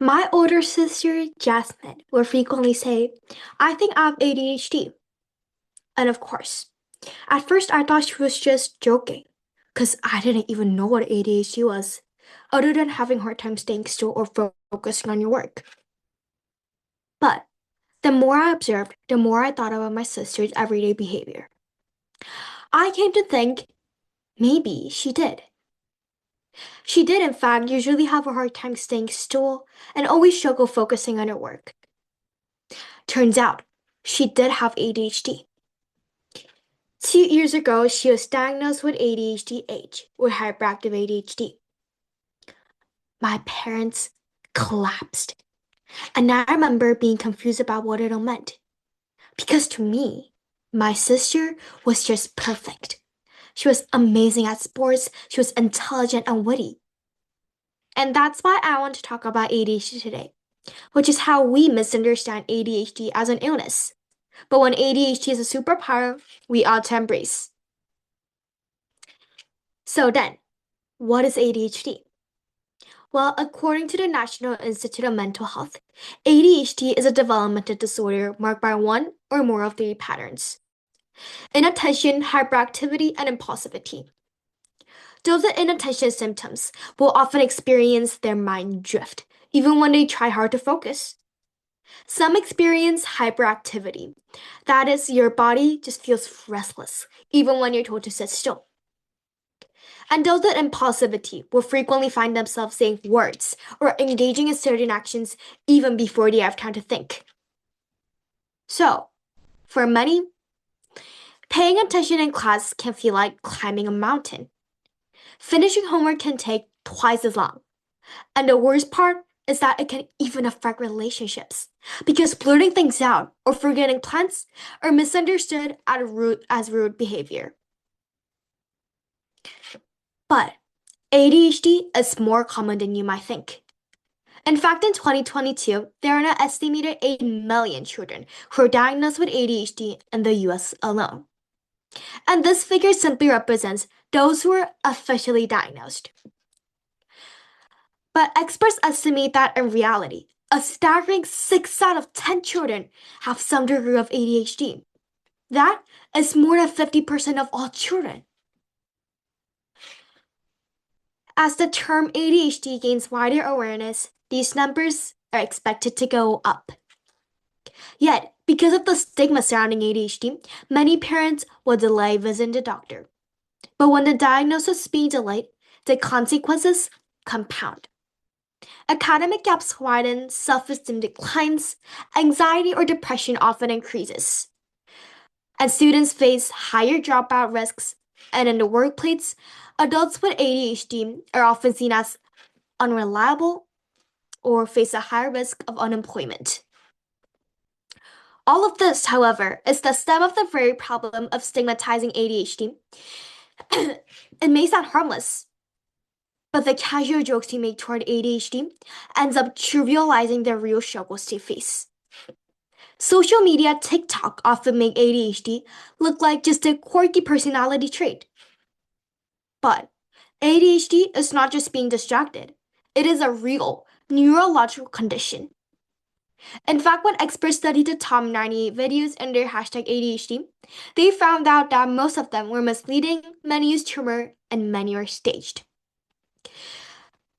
My older sister, Jasmine, would frequently say, I think I have ADHD. And of course, at first I thought she was just joking, because I didn't even know what ADHD was, other than having a hard time staying still or focusing on your work. But the more I observed, the more I thought about my sister's everyday behavior. I came to think maybe she did. She did, in fact, usually have a hard time staying still and always struggle focusing on her work. Turns out, she did have ADHD. 2 years ago, she was diagnosed with ADHD-H, or hyperactive ADHD. My parents collapsed, and I remember being confused about what it all meant. Because to me, my sister was just perfect. She was amazing at sports, she was intelligent and witty. And that's why I want to talk about ADHD today, which is how we misunderstand ADHD as an illness. But when ADHD is a superpower, we ought to embrace. So then, what is ADHD? Well, according to the National Institute of Mental Health, ADHD is a developmental disorder marked by one or more of three patterns: inattention, hyperactivity, and impulsivity. Those with inattention symptoms will often experience their mind drift, even when they try hard to focus. Some experience hyperactivity. That is, your body just feels restless, even when you're told to sit still. And those with impulsivity will frequently find themselves saying words or engaging in certain actions even before they have time to think. So, for many, paying attention in class can feel like climbing a mountain. Finishing homework can take twice as long. And the worst part is that it can even affect relationships, because blurting things out or forgetting plans are misunderstood as rude behavior. But ADHD is more common than you might think. In fact, in 2022, there are an estimated 8 million children who are diagnosed with ADHD in the US alone. And this figure simply represents those who are officially diagnosed. But experts estimate that in reality, a staggering 6 out of 10 children have some degree of ADHD. That is more than 50% of all children. As the term ADHD gains wider awareness, these numbers are expected to go up. Yet, because of the stigma surrounding ADHD, many parents will delay visiting the doctor. But when the diagnosis is being delayed, the consequences compound. Academic gaps widen, self-esteem declines, anxiety or depression often increases. And students face higher dropout risks, and in the workplace, adults with ADHD are often seen as unreliable or face a higher risk of unemployment. All of this, however, is the stem of the very problem of stigmatizing ADHD. It may sound harmless, but the casual jokes you make toward ADHD ends up trivializing the real struggles they face. Social media, TikTok often make ADHD look like just a quirky personality trait. But ADHD is not just being distracted. It is a real neurological condition. In fact, when experts studied the top 98 videos under hashtag ADHD, they found out that most of them were misleading, many use humor, and many are staged.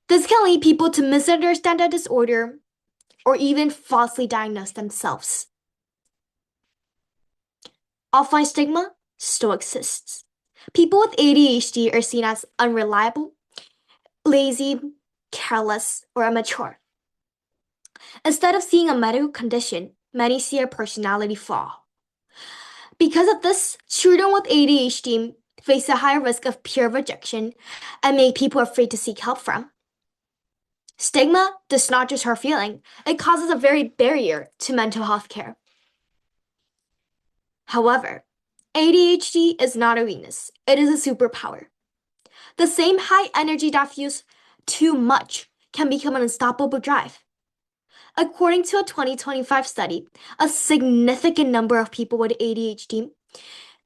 This can lead people to misunderstand the disorder or even falsely diagnose themselves. Offline stigma still exists. People with ADHD are seen as unreliable, lazy, careless, or immature. Instead of seeing a medical condition, many see a personality flaw. Because of this, children with ADHD face a higher risk of peer rejection and make people afraid to seek help from. Stigma does not just hurt feeling, it causes a very barrier to mental health care. However, ADHD is not a weakness, it is a superpower. The same high energy that fuels too much can become an unstoppable drive. According to a 2025 study, a significant number of people with ADHD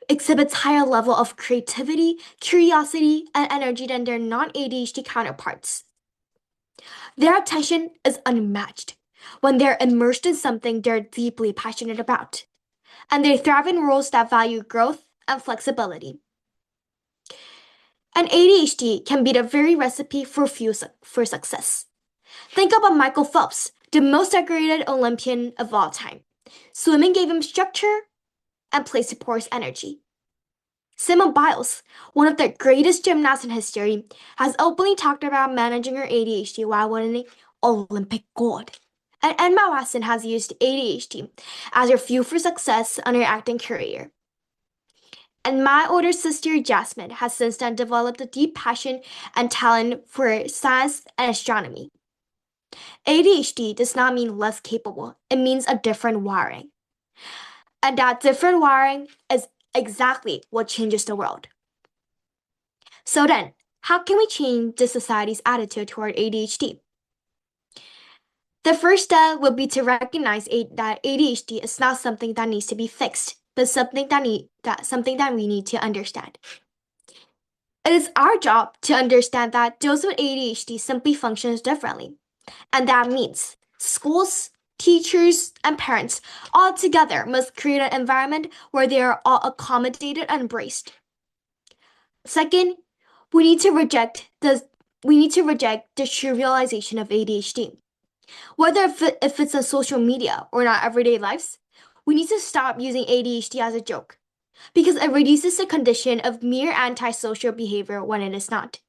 exhibits higher level of creativity, curiosity, and energy than their non-ADHD counterparts. Their attention is unmatched when they're immersed in something they're deeply passionate about, and they thrive in roles that value growth and flexibility. And ADHD can be the very recipe for success. Think about Michael Phelps, the most decorated Olympian of all time. Swimming gave him structure, and play supports energy. Simone Biles, one of the greatest gymnasts in history, has openly talked about managing her ADHD while winning Olympic gold. And Emma Watson has used ADHD as her fuel for success on her acting career. And my older sister Jasmine has since then developed a deep passion and talent for science and astronomy. ADHD does not mean less capable, it means a different wiring. And that different wiring is exactly what changes the world. So then, how can we change the society's attitude toward ADHD? The first step would be to recognize that ADHD is not something that needs to be fixed, but something that we need to understand. It is our job to understand that those with ADHD simply functions differently. And that means schools, teachers, and parents all together must create an environment where they are all accommodated and embraced. Second, we need to reject the trivialization of ADHD. Whether if it's on social media or in our everyday lives, we need to stop using ADHD as a joke because it reduces the condition of mere antisocial behavior when it is not.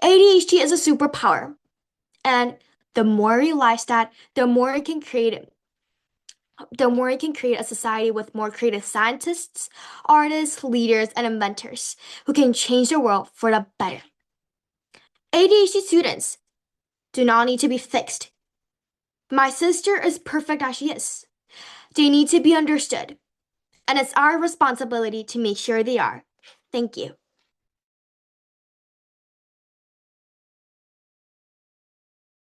ADHD is a superpower, and the more we realize that, the more it can create a society with more creative scientists, artists, leaders, and inventors who can change the world for the better. ADHD students do not need to be fixed. My sister is perfect as she is. They need to be understood, and it's our responsibility to make sure they are. Thank you.